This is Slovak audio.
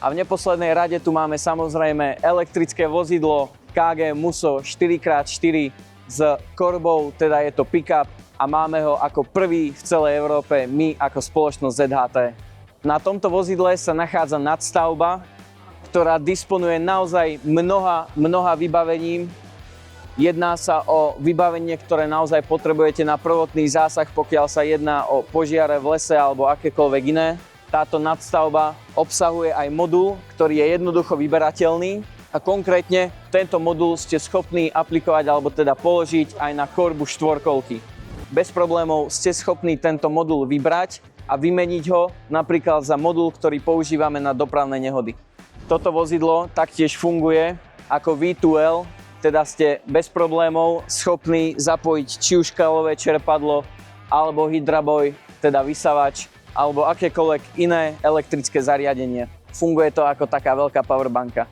A v neposlednej rade tu máme samozrejme elektrické vozidlo KG Muso 4x4 s korbou, teda je to pick-up a máme ho ako prvý v celej Európe my ako spoločnosť ZHT. Na tomto vozidle sa nachádza nadstavba, ktorá disponuje naozaj mnoha vybavením. Jedná sa o vybavenie, ktoré naozaj potrebujete na prvotný zásah, pokiaľ sa jedná o požiare v lese alebo akékoľvek iné. Táto nadstavba obsahuje aj modul, ktorý je jednoducho vyberateľný a konkrétne tento modul ste schopní aplikovať alebo teda položiť aj na korbu štvorkolky. Bez problémov ste schopní tento modul vybrať a vymeniť ho napríklad za modul, ktorý používame na dopravné nehody. Toto vozidlo taktiež funguje ako V2L, teda ste bez problémov schopní zapojiť či už kalové čerpadlo alebo hydraboj, teda vysavač, alebo akékoľvek iné elektrické zariadenie. Funguje to ako taká veľká powerbanka.